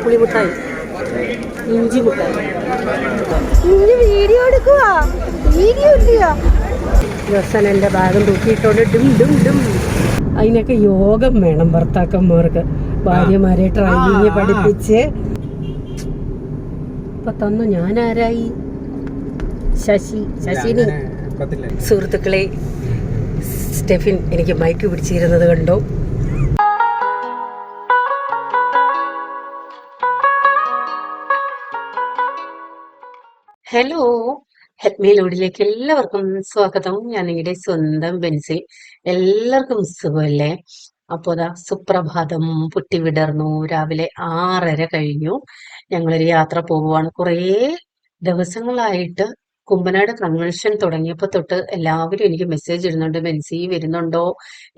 പുളിമുട്ടായി, ഇഞ്ചി മുട്ടായി. വീഡിയോ എടുക്കുക, വീഡിയോ ഇല്ല. ജോസൻ എൻ്റെ ബാഗും തൂക്കിയിട്ടോണ്ട് ഡും ഡും ഡും. അതിനൊക്കെ യോഗം വേണം ഭർത്താക്കന്മാർക്ക്. ഭാര്യമാരെ ഡ്രൈവിങ് പഠിപ്പിച്ച് ഇപ്പൊ തന്നു. ഞാൻ ആരായി? ശശിനി. സുഹൃത്തുക്കളെ, സ്റ്റെഫിൻ എനിക്ക് മൈക്ക് പിടിച്ചിരുന്നത് കണ്ടോ? ഹലോ, ഹെൽമി ലോഡിലേക്ക് എല്ലാവർക്കും സ്വാഗതം. ഞാൻ നിങ്ങളുടെ സ്വന്തം ബെൻസി. എല്ലാവർക്കും സുഖമല്ലേ? അപ്പോൾ അതാ സുപ്രഭാതം പൊട്ടി വിടർന്നു. രാവിലെ 6:30 കഴിഞ്ഞു. ഞങ്ങളൊരു യാത്ര പോകുവാണ്. കുറേ ദിവസങ്ങളായിട്ട് കുമ്പനാട് കൺവെൻഷൻ തുടങ്ങിയപ്പോൾ തൊട്ട് എല്ലാവരും എനിക്ക് മെസ്സേജ് ഇടുന്നുണ്ട്, ബെൻസി വരുന്നുണ്ടോ,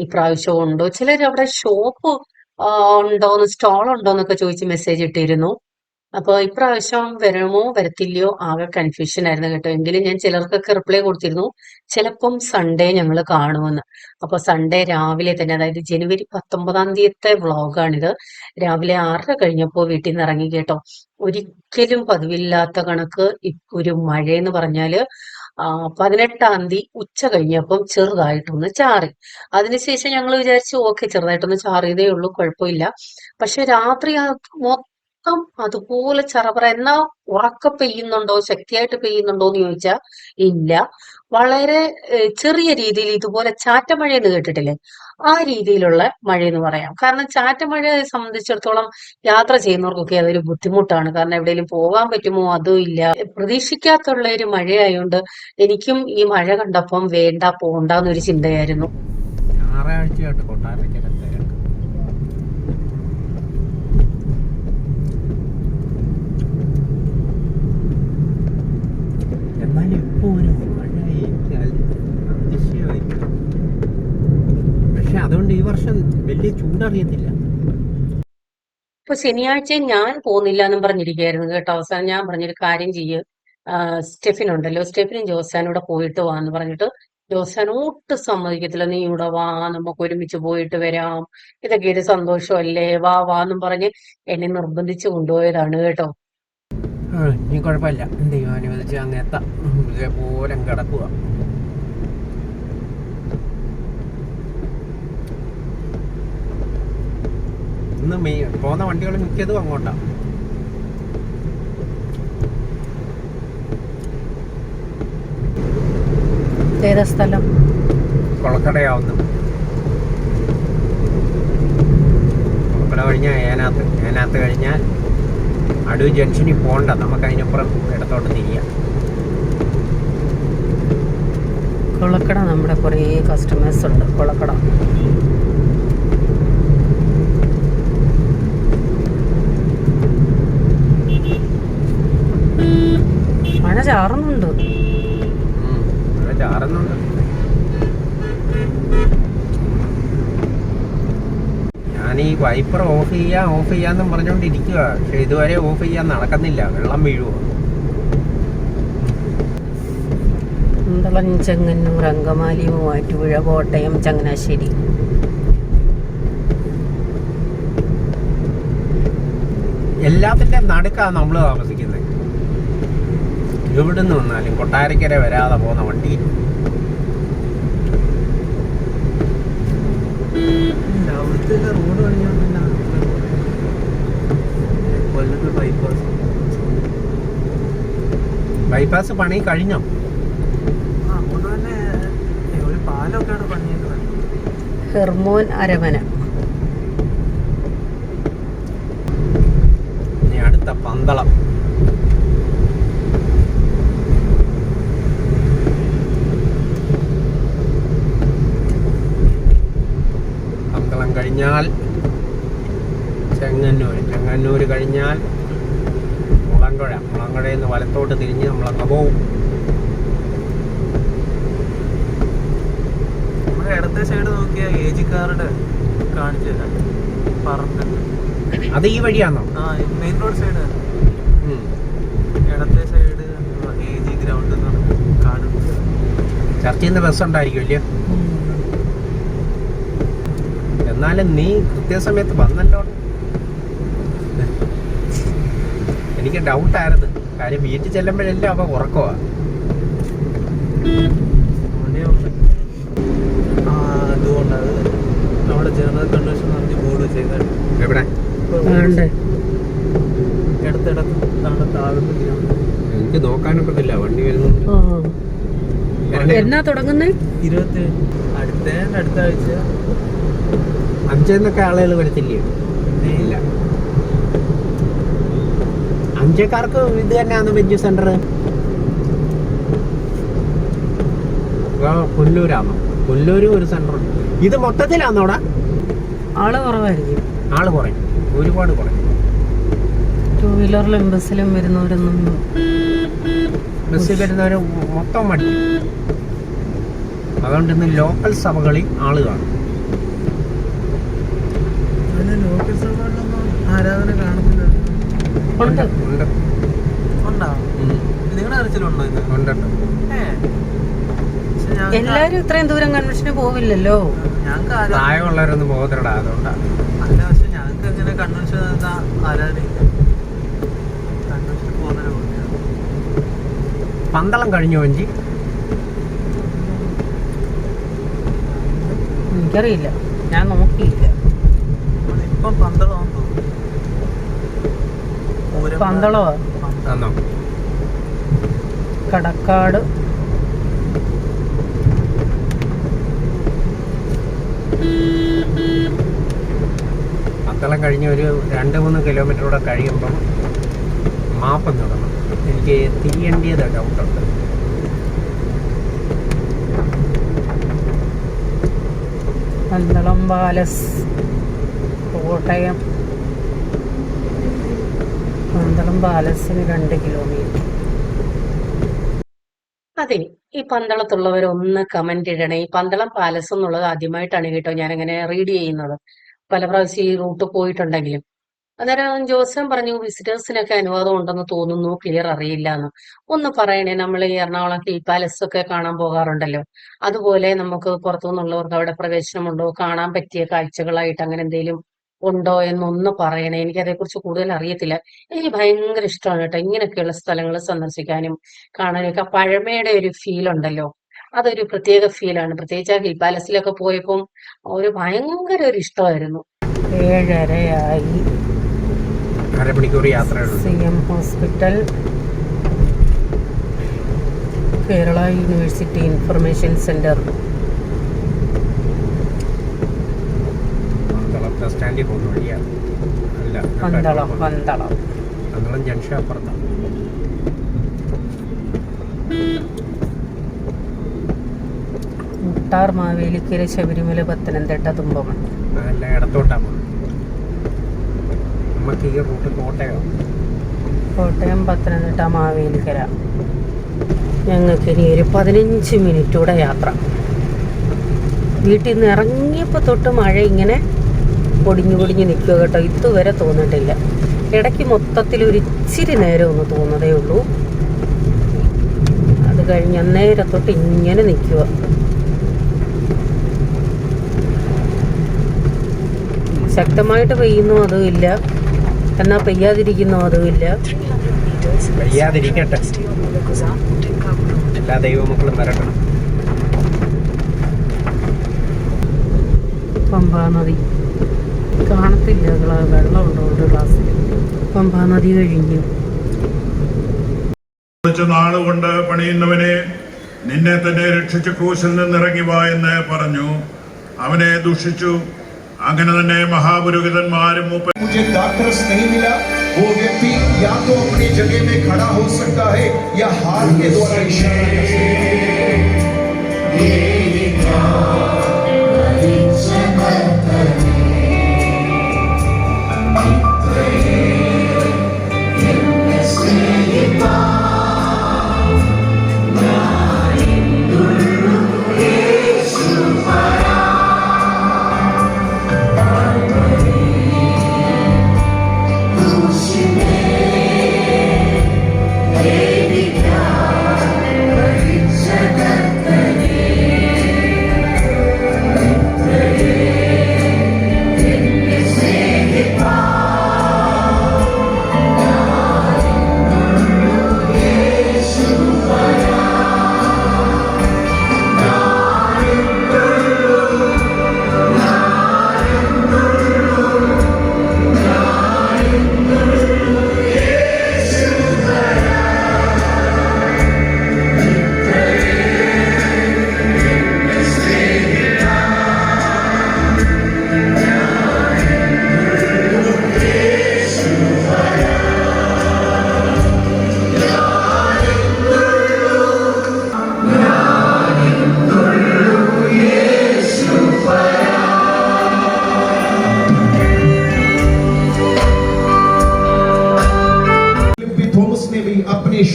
ഇപ്രാവശ്യം ഉണ്ടോ. ചിലർ അവിടെ ഷോപ്പ് ഉണ്ടോന്ന്, സ്റ്റോൾ ഉണ്ടോന്നൊക്കെ ചോദിച്ച് മെസ്സേജ് ഇട്ടിരുന്നു. അപ്പോൾ ഇപ്രാവശ്യം വരുമോ വരത്തില്ലയോ ആകെ കൺഫ്യൂഷൻ ആയിരുന്നു കേട്ടോ. എങ്കിലും ഞാൻ ചിലർക്കൊക്കെ റിപ്ലൈ കൊടുത്തിരുന്നു, ചിലപ്പം സൺഡേ ഞങ്ങൾ കാണുമെന്ന്. അപ്പോൾ സൺഡേ രാവിലെ തന്നെ, അതായത് ജനുവരി 19-ാം തീയതിത്തെ വ്ളോഗാണിത്. രാവിലെ 6:30 കഴിഞ്ഞപ്പോൾ വീട്ടിൽ നിന്ന് ഇറങ്ങി കേട്ടോ. ഒരിക്കലും പതിവില്ലാത്ത കണക്ക് ഒരു മഴയെന്ന് പറഞ്ഞാല് 18-ാം തീയതി ഉച്ച കഴിഞ്ഞപ്പം ചെറുതായിട്ടൊന്ന് ചാറി. അതിനുശേഷം ഞങ്ങൾ വിചാരിച്ചു ഓക്കെ, ചെറുതായിട്ടൊന്ന് ചാറിയതേ ഉള്ളൂ, കുഴപ്പമില്ല. പക്ഷെ രാത്രി അതുപോലെ ചറപറ. എന്നാ ഉറക്കം പെയ്യുന്നുണ്ടോ, ശക്തിയായിട്ട് പെയ്യുന്നുണ്ടോ എന്ന് ചോദിച്ചാൽ ഇല്ല. വളരെ ചെറിയ രീതിയിൽ ഇതുപോലെ ചാറ്റമഴ എന്ന് കേട്ടിട്ടില്ലേ, ആ രീതിയിലുള്ള മഴയെന്ന് പറയാം. കാരണം ചാറ്റമഴയെ സംബന്ധിച്ചിടത്തോളം യാത്ര ചെയ്യുന്നവർക്കൊക്കെ അതൊരു ബുദ്ധിമുട്ടാണ്. കാരണം എവിടെയെങ്കിലും പോകാൻ പറ്റുമോ അതും ഇല്ല. പ്രതീക്ഷിക്കാത്തുള്ള ഒരു മഴയായതുകൊണ്ട് എനിക്കും ഈ മഴ കണ്ടപ്പം വേണ്ട, പോണ്ടെന്നൊരു ചിന്തയായിരുന്നു. ഞായറാഴ്ചയായിട്ട് കൊട്ടാരക്കര പക്ഷെ അതുകൊണ്ട് ഈ വർഷം വലിയ ചൂടറിയത്തില്ല. ഇപ്പൊ ശനിയാഴ്ച ഞാൻ പോകുന്നില്ല എന്നും പറഞ്ഞിരിക്കുകയായിരുന്നു കേട്ടോ. അവസാനം ഞാൻ പറഞ്ഞൊരു കാര്യം ചെയ്യ്, സ്റ്റെഫിൻ ഉണ്ടല്ലോ, സ്റ്റെഫിനും ജോസാനൂടെ പോയിട്ട് വാന്ന് പറഞ്ഞിട്ട് ജോസാൻ ഒട്ടും സമ്മതിക്കത്തില്ല. നീ ഇവിടെ വാ, നമുക്ക് ഒരുമിച്ച് പോയിട്ട് വരാം, ഇതൊക്കെ ഒരു സന്തോഷമല്ലേ, വാ വാന്നും പറഞ്ഞ് എന്നെ നിർബന്ധിച്ച് കൊണ്ടുപോയതാണ് കേട്ടോ. ഇനി കുഴപ്പമില്ല, ദൈവം അനുവദിച്ച് അങ്ങ് എത്താം. ഇതേപോലെ കിടക്കുക. ഇന്ന് പോകുന്ന വണ്ടികൾ മിക്കതും അങ്ങോട്ടാ. ഏതാ സ്ഥലം? കൊളക്കടയാവുന്നു. കൊളക്കട കഴിഞ്ഞാൽ ഏനാത്ത് കഴിഞ്ഞാൽ അടൂർ ജംഗ്ഷനിൽ പോകണ്ട, നമുക്ക് അതിനപ്പുറം ഇടത്തോട്ട് തിരിയാം. കൊളക്കട നമ്മുടെ കുറേ കസ്റ്റമേഴ്സ് ഉണ്ട്. കൊളക്കട മഴ ചാറുന്നുണ്ട്. ഞാൻ ഈ വൈപ്പർ ഓഫ് ചെയ്യാന്നും പറഞ്ഞുകൊണ്ടിരിക്കുക. പക്ഷെ ഇതുവരെ ഓഫ് ചെയ്യാൻ നടക്കുന്നില്ല. വെള്ളം വീഴുവോ? ചെങ്ങന്നൂർ, അങ്കമാലി, മൂവാറ്റുപുഴ, കോട്ടയം, ചങ്ങനാശ്ശേരി. എല്ലാത്തിൻ്റെ നടുക്കാണ് നമ്മൾ താമസിക്കുന്നത്. എവിടുന്ന് വന്നാലും കൊട്ടാരക്കര വരാതെ പോകുന്ന വണ്ടി. റോഡ് കൊല്ലത്ത് ബൈപ്പാസ് പണി കഴിഞ്ഞോ? ഒരു പാലൊക്കെയാണ് പണിയേക്കുന്നത്. ഹെർമോൻ അരമന. ഇനി അടുത്ത പന്തളം. കഴിഞ്ഞാൽ ചെങ്ങന്നൂർ കഴിഞ്ഞാൽ മുളങ്കുഴയിൽ നിന്ന് വലത്തോട്ട് തിരിഞ്ഞ് നമ്മളങ്ങ് പോവും. നമ്മുടെ ഇടത്തെ സൈഡ് നോക്കിയാൽ ഏജിക്കാരുടെ കാണിച്ചു തരാം. അത് ഈ വഴിയാണോ? Main road side. ഇടത്തെ സൈഡ് ഏജി ഗ്രൗണ്ട് കാണും. ചർച്ചയിൽ നിന്ന് ബസ് ഉണ്ടായിരിക്കും അല്ലയോ? എന്നാലും നീ കൃത്യസമയത്ത് വന്നല്ലോ. എനിക്ക് ഡൗട്ടായിരുന്നു. കാര്യം വീട്ടിൽ ചെല്ലുമ്പോഴെല്ലാം അവ ഉറക്കമാ. അതുകൊണ്ടത് അവിടെ ജനറൽ കൺവെൻഷൻ നടത്തി ബോർഡ് വെച്ചേക്കാൻ എവിടെ ഇടത്തിടത്ത് താഴെ എനിക്ക് നോക്കാനൊക്കത്തില്ല വണ്ടി വരുന്നത്. എന്നാ തുടങ്ങുന്നേ? 27 അടുത്ത ആഴ്ച 5 ആളുകൾ വരത്തില്ലേ? ഇല്ല, 5 ഇത് തന്നെയാണ് ബെഞ്ച് സെന്റർ. പുല്ലൂരാണോ? പുല്ലൂരും ഒരു സെന്റർ ഉണ്ട്. ഇത് മൊത്തത്തിലാണോടാ? ആള് കുറവായിരിക്കും. ആള് കുറയും, ഒരുപാട് കുറയും. 2 വീലറിലും ബസ്സിലും വരുന്നവരൊന്നും ബസ്സിൽ വരുന്നവർ മൊത്തം മടി. അതുകൊണ്ട് ഇന്ന് ലോക്കൽ സഭകളിൽ ആള് കാണും. ലോക്കൽ സഭകളിലൊന്നും ആരാധന കാണുന്നില്ല. ഉണ്ട്. ഉണ്ടോ? നിങ്ങളുടെ അറിച്ചിലുണ്ടോ ഇത്? ഉണ്ട്. എല്ലാരും ഇത്രയും ദൂരം കൺവെൻഷന് പോവില്ലല്ലോ. പ്രായമുള്ളവരൊന്നും പോകത്തില്ല, അതുകൊണ്ടാണ്. അല്ല, പക്ഷെ ഞങ്ങൾക്ക് എങ്ങനെ കൺവെൻഷൻ ആരാധനയില്ല. കൺവെൻഷൻ പോകുന്നതിന് പന്തളം കഴിഞ്ഞു വഞ്ചി? എനിക്കറിയില്ല, ഞാൻ നോക്കിയില്ല. ഇപ്പം പന്തളമാണെന്ന് തോന്നുന്നു. പന്തളോ? കടക്കാട് പന്തളം കഴിഞ്ഞ് ഒരു 2-3 കിലോമീറ്റർ കൂടെ കഴിയുമ്പം മാപ്പം തുടങ്ങണം. എനിക്ക് തിരിയേണ്ടിയത് ഡൗട്ടുണ്ട്. പന്തളം പാലസ്, കോട്ടയം. പന്തളം പാലസിന് 2 കിലോമീറ്റർ. അതെ, ഈ പന്തളത്തുള്ളവരൊന്ന് കമന്റ് ഇടണേ. ഈ പന്തളം പാലസ് എന്നുള്ളത് ആദ്യമായിട്ടാണ് കേട്ടോ ഞാനങ്ങനെ റീഡ് ചെയ്യുന്നത്. പല പ്രാവശ്യം ഈ റൂട്ട് പോയിട്ടുണ്ടെങ്കിലും. അന്നേരം ജോസൻ പറഞ്ഞു വിസിറ്റേഴ്സിനൊക്കെ അനുവാദം ഉണ്ടെന്ന് തോന്നുന്നു, ക്ലിയർ അറിയില്ല എന്ന്. ഒന്ന് പറയണേ. നമ്മൾ ഈ എറണാകുളം ഹിൽ പാലസ് ഒക്കെ കാണാൻ പോകാറുണ്ടല്ലോ, അതുപോലെ നമുക്ക് പുറത്തുനിന്നുള്ളവർക്ക് അവിടെ പ്രവേശനമുണ്ടോ, കാണാൻ പറ്റിയ കാഴ്ചകളായിട്ട് അങ്ങനെ എന്തെങ്കിലും ഉണ്ടോ എന്നൊന്ന് പറയണേ. എനിക്ക് അതേക്കുറിച്ച് കൂടുതൽ അറിയത്തില്ല. എനിക്ക് ഭയങ്കര ഇഷ്ടമാണ് കേട്ടോ ഇങ്ങനെയൊക്കെയുള്ള സ്ഥലങ്ങൾ സന്ദർശിക്കാനും കാണാനൊക്കെ. പഴമയുടെ ഒരു ഫീൽ ഉണ്ടല്ലോ, അതൊരു പ്രത്യേക ഫീലാണ്. പ്രത്യേകിച്ച് ആ ഹിൽ പാലസിലൊക്കെ പോയപ്പം ഒരു ഭയങ്കര ഒരു ഇഷ്ടമായിരുന്നു. 7:30 അരമണിക്കൂർ യാത്രയുള്ളൂ. CM hospital, Kerala university information centre. Bus സ്റ്റാൻഡിൽ പോകുന്ന വഴിയാണ്. അല്ല, പന്തളം ജംഗ്ഷൻ അപ്പുറത്താണ്. മുട്ടാർ, മാവേലിക്കര, ശബരിമല, പത്തനംതിട്ട, തുമ്പമൺ. അല്ല, ഇടത്തോട്ടാണ് പോകുന്നത്. നമുക്ക് ഈ റൂട്ട് കോട്ടയം, പത്തനംതിട്ട, മാവേലിക്കര. ഞങ്ങൾക്ക് ഇനി ഒരു 15 മിനിറ്റൂടെ യാത്ര. വീട്ടിൽ നിന്ന് ഇറങ്ങിയപ്പോൾ തൊട്ട് മഴ ഇങ്ങനെ പൊടിഞ്ഞു നിൽക്കുക കേട്ടോ. ഇതുവരെ തോന്നിട്ടില്ല. ഇടയ്ക്ക് മൊത്തത്തിൽ ഒരു ഇച്ചിരി നേരം ഒന്ന് തോന്നതേ ഉള്ളൂ. അത് കഴിഞ്ഞ് അന്നേരത്തൊട്ട് ഇങ്ങനെ നിൽക്കുക. ശക്തമായിട്ട് പെയ്യുന്നു അതുമില്ല, എന്നാൽ പെയ്യാതിരിക്കുന്നു അതുമില്ല. പെയ്യാതിരിക്കട്ടെ, എല്ലാ ദൈവമക്കളും വരട്ടെ. പമ്പാ നദി കാണത്തില്ല, വെള്ളമുണ്ടോ ഒരു ഗ്ലാസ്സിൽ. പമ്പാ നദി കഴിഞ്ഞു. നാളുകൊണ്ട് പണിയുന്നവനെ, നിന്നെ തന്നെ രക്ഷിച്ച് ക്രൂശിൽ നിന്നിറങ്ങി വാ എന്ന് പറഞ്ഞു. അവനെ ദുഷിച്ചു. അങ്ങനെ തന്നെ മഹാപുരോഹിതന്മാരും मुझे दाखरस नहीं मिला। वो व्यक्ति या तो अपनी जगह में खड़ा हो सकता है या हाथ के द्वारा इशारा कर सकता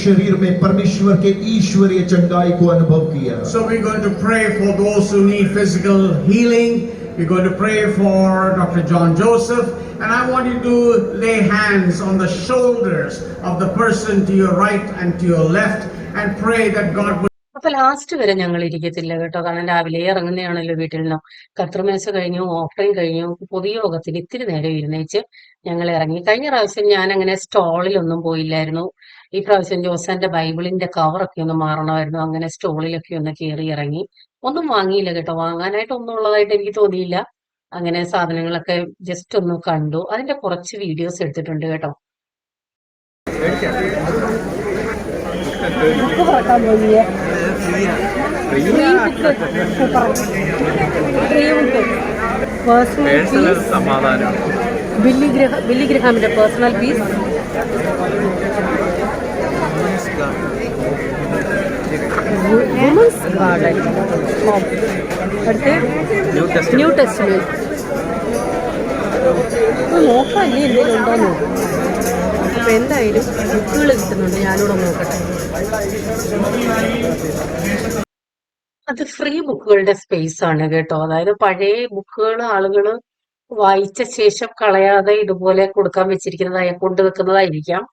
शरीर में परमेश्वर के ईश्वरीय चंगाई को अनुभव किया। So we're going to pray for those who need physical healing. We're going to pray for Dr. John Joseph, and I want you to lay hands on the shoulders of the person to your right and to your left and pray that God will. അപ്പൊ last വരെ ഞങ്ങൾ ഇരിക്കത്തില്ല കേട്ടോ, കാരണം രാവിലെ ഇറങ്ങുന്നതാണല്ലോ വീട്ടിൽ നിന്നും. കർത്തൃമേശ കഴിഞ്ഞു, ഓഫറിങ് കഴിഞ്ഞു, പൊതുയോഗത്തിന് ഇത്തിരി നേരം ഇരുന്നേച്ച് ഞങ്ങൾ ഇറങ്ങി. കഴിഞ്ഞ പ്രാവശ്യം ഞാൻ അങ്ങനെ സ്റ്റോളിലൊന്നും പോയില്ലായിരുന്നു. ഈ പ്രാവശ്യം ജോസാന്റെ ബൈബിളിന്റെ കവറൊക്കെ ഒന്ന് മാറണമായിരുന്നു. അങ്ങനെ സ്റ്റോളിലൊക്കെ ഒന്ന് കയറി ഇറങ്ങി. ഒന്നും വാങ്ങിയില്ല കേട്ടോ, വാങ്ങാനായിട്ട് ഒന്നും ഉള്ളതായിട്ട് എനിക്ക് തോന്നിയില്ല. അങ്ങനെ സാധനങ്ങളൊക്കെ ജസ്റ്റ് ഒന്ന് കണ്ടു. അതിന്റെ കുറച്ച് വീഡിയോസ് എടുത്തിട്ടുണ്ട് കേട്ടോ. ബുക്ക് പറക്കാൻ പോയി പേഴ്സണൽ സമാധാനം. ബില്ലി ഗ്രഹാമിന്റെ പേഴ്സണൽ പീസ്. Women's garden. അടുത്ത് ന്യൂ ടെസ്റ്റ്മെന്റ്. നോക്കാം ഇനി എന്തെങ്കിലും ഉണ്ടോന്ന് നോക്കും. അപ്പൊ എന്തായാലും ബുക്കുകൾ കിട്ടുന്നുണ്ട്, ഞാനിവിടെ നോക്കട്ടെ. അത് ഫ്രീ ബുക്കുകളുടെ സ്പേസ് ആണ് കേട്ടോ. അതായത് പഴയ ബുക്കുകൾ ആളുകൾ വായിച്ച ശേഷം കളയാതെ ഇതുപോലെ കൊടുക്കാൻ കൊണ്ടുവെക്കുന്നതായിരിക്കാം.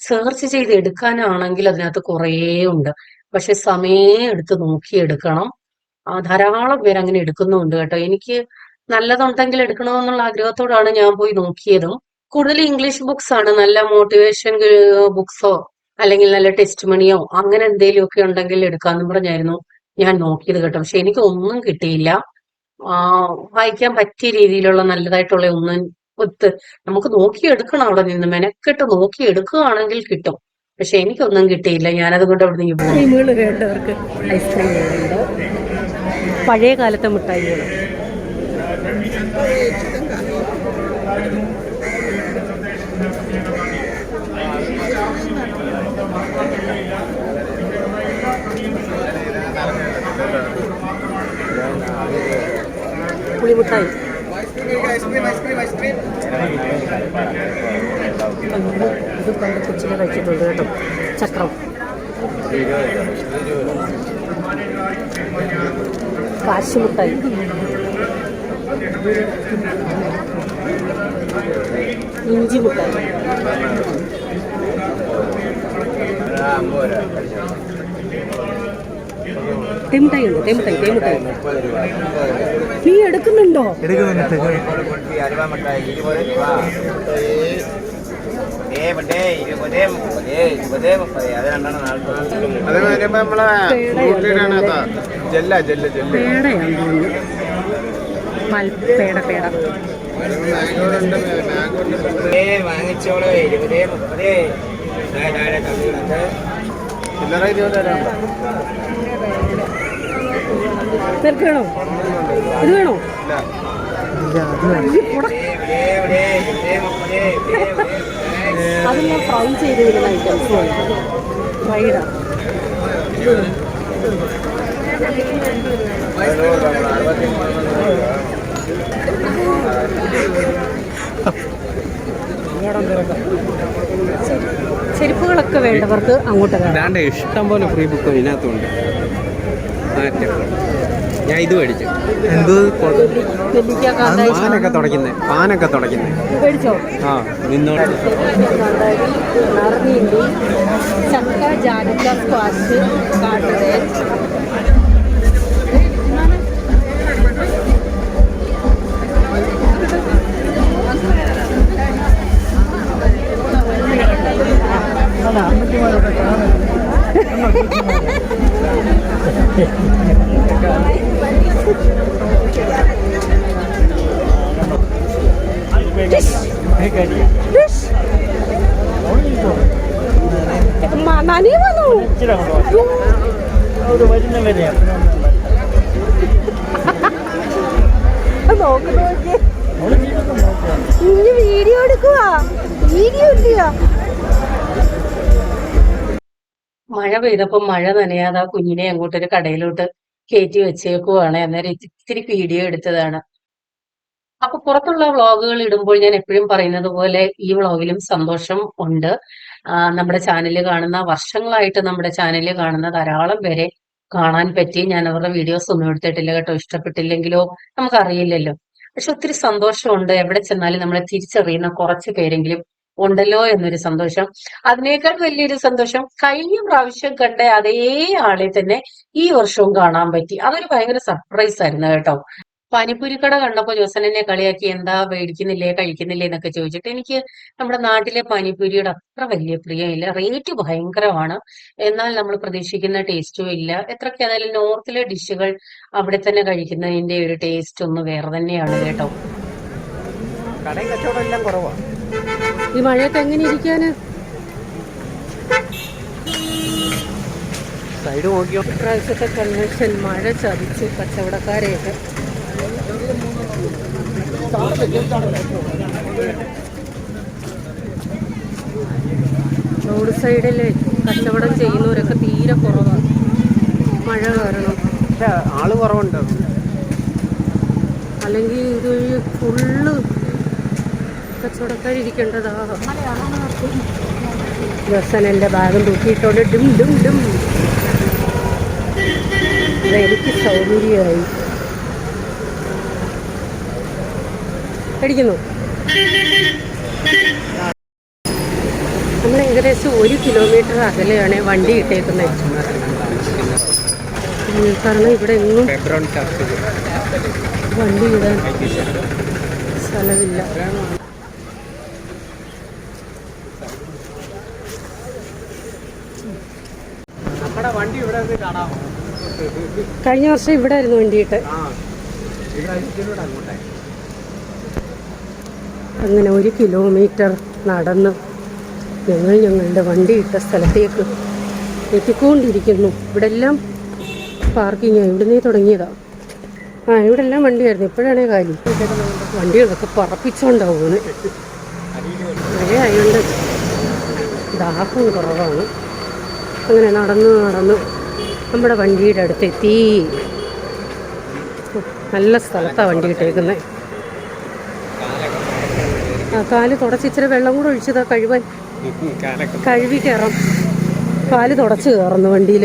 സെർച്ച് ചെയ്ത് എടുക്കാനാണെങ്കിൽ അതിനകത്ത് കുറേ ഉണ്ട്, പക്ഷെ സമയം എടുത്ത് നോക്കിയെടുക്കണം. ധാരാളം പേര് അങ്ങനെ എടുക്കുന്നുണ്ട് കേട്ടോ. എനിക്ക് നല്ലതുണ്ടെങ്കിൽ എടുക്കണമെന്നുള്ള ആഗ്രഹത്തോടാണ് ഞാൻ പോയി നോക്കിയതും. കൂടുതൽ ഇംഗ്ലീഷ് ബുക്സ് ആണ്. നല്ല മോട്ടിവേഷൻ ബുക്സോ അല്ലെങ്കിൽ നല്ല ടെസ്റ്റ് മണിയോ അങ്ങനെ എന്തെങ്കിലുമൊക്കെ ഉണ്ടെങ്കിൽ എടുക്കാന്ന് പറഞ്ഞായിരുന്നു ഞാൻ നോക്കിയത് കേട്ടോ. പക്ഷെ എനിക്ക് ഒന്നും കിട്ടിയില്ല. വായിക്കാൻ പറ്റിയ രീതിയിലുള്ള നല്ലതായിട്ടുള്ള ഒന്നും നമുക്ക് നോക്കിയെടുക്കണം. അവിടെ നിന്ന് മെനക്കെട്ട് നോക്കിയെടുക്കുകയാണെങ്കിൽ കിട്ടും. പക്ഷെ എനിക്കൊന്നും കിട്ടിയില്ല. ഞാനത് കൊണ്ട് അവിടെ നിന്ന് പോകും. വേണ്ടവർക്ക് ഐസ്ക്രീം ഉണ്ട്, പഴയ കാലത്തെ മിഠായികൾ. പുളിമുട്ടായി. ഇത് പണ്ട് കൊച്ചിനെ കഴിച്ചിട്ടുണ്ട് കേട്ടോ. ചക്രം, കാശുമുട്ടായി, ഇഞ്ചി മുട്ടായി, തേമുട്ടായി ഉണ്ട്. തേമുട്ടായി നീ എടുക്കുന്നുണ്ടോ? പേട വാങ്ങിച്ചോളൂ. 20, 30 നിനക്ക് വേണോ? ഇത് വേണോ? അതെല്ലാം ഫ്രൈ ചെയ്ത് വരുന്ന ഐറ്റംസ്. ഫ്രൈഡാ. ചെരുപ്പുകളൊക്കെ വേണ്ടവർക്ക് അങ്ങോട്ട് വേണ്ട. ഇഷ്ടം പോലെ ഫ്രീ ബുക്ക് ഇതിനകത്തുണ്ട്. ഞാൻ ഇത് മേടിച്ചു. എന്തോ പാനൊക്കെ തുടയ്ക്കുന്നേ മേടിച്ചോ? ആ നിന്നോട്ട്. ചക്ക, ജാതിക്ക, സ്ക്വാഷ്, കാട്ടുതേൻ. വീഡിയോ എടുക്കുക. വീഡിയോ ഇല്ല. മഴ പെയ്തപ്പോ മഴ നനയാതെ ആ കുഞ്ഞിനെ അങ്ങോട്ടൊരു കടയിലോട്ട് കയറ്റി വെച്ചേക്കുവാണ്. അന്നേരം ഇത്തിരി വീഡിയോ എടുത്തതാണ്. അപ്പൊ പുറത്തുള്ള വ്ളോഗുകൾ ഇടുമ്പോൾ ഞാൻ എപ്പോഴും പറയുന്നത് പോലെ ഈ വ്ളോഗിലും സന്തോഷം ഉണ്ട്. നമ്മുടെ ചാനലിൽ കാണുന്ന, വർഷങ്ങളായിട്ട് നമ്മുടെ ചാനലിൽ കാണുന്ന ധാരാളം പേരെ കാണാൻ പറ്റി. ഞാൻ അവരുടെ വീഡിയോസ് ഒന്നും എടുത്തിട്ടില്ല കേട്ടോ, ഇഷ്ടപ്പെട്ടില്ലെങ്കിലോ നമുക്കറിയില്ലല്ലോ. പക്ഷെ ഒത്തിരി സന്തോഷമുണ്ട്, എവിടെ ചെന്നാലും നമ്മളെ തിരിച്ചറിയുന്ന കുറച്ച് പേരെങ്കിലും ഉണ്ടല്ലോ എന്നൊരു സന്തോഷം. അതിനേക്കാൾ വലിയൊരു സന്തോഷം കഴിഞ്ഞ പ്രാവശ്യം കണ്ട അതേ ആളെ തന്നെ ഈ വർഷവും കാണാൻ പറ്റി. അതൊരു ഭയങ്കര സർപ്രൈസ് ആയിരുന്നു കേട്ടോ. പാനിപ്പൂരിക്കട കണ്ടപ്പോ ജോസൻ എന്നെ കളിയാക്കി, എന്താ മേടിക്കുന്നില്ലേ കഴിക്കുന്നില്ലേ എന്നൊക്കെ ചോദിച്ചിട്ട്. എനിക്ക് നമ്മുടെ നാട്ടിലെ പാനിപ്പൂരിയുടെ അത്ര വലിയ പ്രിയമില്ല. റേറ്റ് ഭയങ്കരമാണ്, എന്നാൽ നമ്മൾ പ്രതീക്ഷിക്കുന്ന ടേസ്റ്റും ഇല്ല. എത്രയ്ക്കായാലും നോർത്തിലെ ഡിഷുകൾ അവിടെ തന്നെ കഴിക്കുന്നതിന്റെ ഒരു ടേസ്റ്റ് ഒന്ന് വേറെ തന്നെയാണ് കേട്ടോ. കടയും കച്ചവടം എല്ലാം കുറവാണ്. ഈ മഴയത്ത് എങ്ങനെ ഇരിക്കാന്? സൈഡ് നോക്കിയോ? ഇപ്രാവശ്യത്തെ കൺവെൻഷൻ മഴ ചതിച്ച് കച്ചവടക്കാരെയൊക്കെ. റോഡ് സൈഡില് കച്ചവടം ചെയ്യുന്നവരൊക്കെ തീരെ കുറവാണ് മഴ കാരണം. ആള് കുറവുണ്ട്. അല്ലെങ്കിൽ ഇതൊരു ഫുള്ള് കച്ചവടക്കാരിരിക്കേണ്ടതാ. ജോസൻ എൻ്റെ ബാഗും തൂക്കിയിട്ടോണ്ട് ഡും ഡും ഡും. എനിക്ക് സൗകര്യമായി അടിക്കുന്നു. നമ്മൾ ഏകദേശം 1 കിലോമീറ്റർ അകലെയാണ് വണ്ടി ഇട്ടേക്കുന്നത്. കാരണം ഇവിടെ എങ്ങും വണ്ടി ഇടാൻ സ്ഥലമില്ല. നമ്മുടെ വണ്ടി ഇവിടെ കാണാമോ? കഴിഞ്ഞ വർഷം ഇവിടെ ആയിരുന്നു വണ്ടിയിട്ട്. അങ്ങനെ 1 കിലോമീറ്റർ നടന്ന് ഞങ്ങൾ ഞങ്ങളുടെ വണ്ടി ഇട്ട സ്ഥലത്തേക്ക് എത്തിക്കൊണ്ടിരിക്കുന്നു. ഇവിടെ എല്ലാം പാർക്കിങ്ങാണ്, ഇവിടുന്നേ തുടങ്ങിയതാണ്. ഇവിടെ എല്ലാം വണ്ടിയായിരുന്നു, ഇപ്പോഴാണേ കാലി. വണ്ടികളൊക്കെ പറപ്പിച്ചോണ്ടാവുന്നു. മഴയായതുകൊണ്ട് ദാഹവും കുറവാണ്. അങ്ങനെ നടന്ന് നടന്ന് നമ്മുടെ വണ്ടിയുടെ അടുത്തെത്തി. നല്ല സ്ഥലത്താണ് വണ്ടി ഇട്ടേക്കുന്നത്. കാല് തുടച്ച് ഇച്ചിരി വെള്ളം കൂടെ ഒഴിച്ചതാ കഴുകാൻ, കഴുകി കയറാം. കാല് തുടച്ച് കയറുന്നു വണ്ടിയിൽ.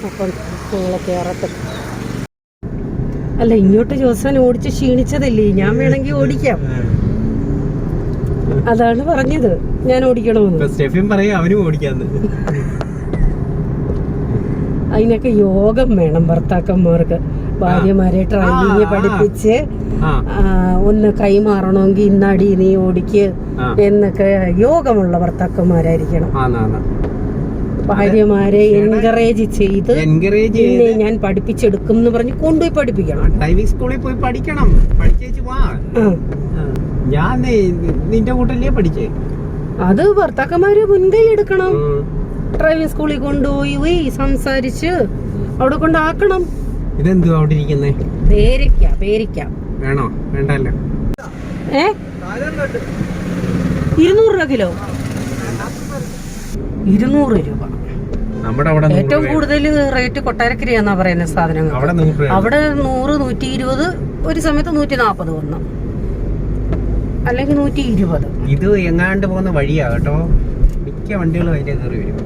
അപ്പം നിങ്ങളെ കയറട്ടെ. അല്ല, ഇങ്ങോട്ട് ജോസൻ ഓടിച്ച് ക്ഷീണിച്ചതല്ലേ, ഞാൻ വേണമെങ്കിൽ ഓടിക്കാം. അതാണ് പറഞ്ഞത് ഞാൻ ഓടിക്കണമെന്ന്. സ്റ്റെഫിൻ പറയാ അവനും ഓടിക്കാന്ന്. അതിനൊക്കെ യോഗം വേണം ഭർത്താക്കന്മാർക്ക്. ഭാര്യമാരെ ഡ്രൈവിംഗ് പഠിപ്പിച്ച് ഒന്ന് കൈമാറണമെങ്കിൽ ഇന്നടി നീ ഓടിക്ക് എന്നൊക്കെ യോഗമുള്ള ഭർത്താക്കന്മാരായിരിക്കണം. ഭാര്യമാരെ എൻകറേജ് ചെയ്ത് നിന്നെ ഞാൻ പഠിപ്പിച്ചെടുക്കും എന്ന് പറഞ്ഞ് കൊണ്ടുപോയി പഠിപ്പിക്കണം. ഡ്രൈവിംഗ് സ്കൂളിൽ പോയി പഠിക്കണം. പഠിച്ചേച്ച് വാ. ഞാൻ നിന്റെ കൂട്ടല്ലേ പഠിച്ചേ. അത് ഭർത്താക്കന്മാര് മുൻകൈ എടുക്കണം. ഡ്രൈവിംഗ് സ്കൂളിൽ കൊണ്ടുപോയി സംസാരിച്ച് അവിടെ കൊണ്ടാക്കണം. ഇതെന്തു അവിടെ ഇരിക്കുന്നേ? പേരിക്ക വേണോ? വേണ്ടല്ലോ. 200 രൂപ കിലോ. 200 രൂപ. നമ്മുടെ അവിടെ ഏറ്റവും കൂടുതൽ റേറ്റ് കൊട്ടാരക്കരയാന്നാ പറയുന്ന സാധനങ്ങൾ. അവിടെ 100, 120, ഒരു സമയത്ത് 140 വന്നു, അല്ലെങ്കിൽ 120. ഇത് എങ്ങാണ്ട് പോകുന്ന വഴിയാ കേട്ടോ. മിക്ക വണ്ടികളും അതിന്റെ കയറി വരും.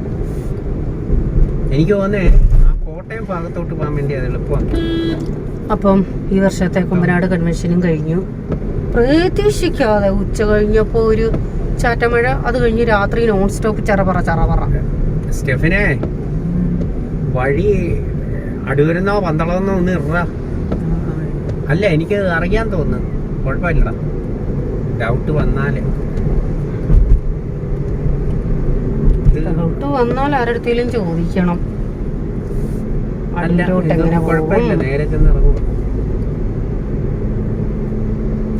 എനിക്ക് തോന്നേ ആ കോട്ടയം ഭാഗത്തോട്ട് പോകാൻ വേണ്ടി അത് എളുപ്പമാണ്. അപ്പം ഈ വർഷത്തെ കുമ്പനാട് കൺവെൻഷനും കഴിഞ്ഞു. പ്രതീക്ഷിക്കാതെ ഉച്ച കഴിഞ്ഞപ്പോൾ ഒരു ചാറ്റമഴ, അത് കഴിഞ്ഞ് രാത്രി നോൺ സ്റ്റോപ്പ് ചറപറ. സ്റ്റെഫിനെ, വഴി അടൂരെന്നോ പന്തളമെന്നോ ഒന്ന് ഇറ. അല്ല, എനിക്ക് അറിയാൻ തോന്നുന്നു. കുഴപ്പമില്ലടാ, ഡൗട്ട് വന്നാല് ആരടുത്തേലും ചോദിക്കണം. കുഴപ്പമില്ല, നേരെ ചെന്ന് ഇറങ്ങും.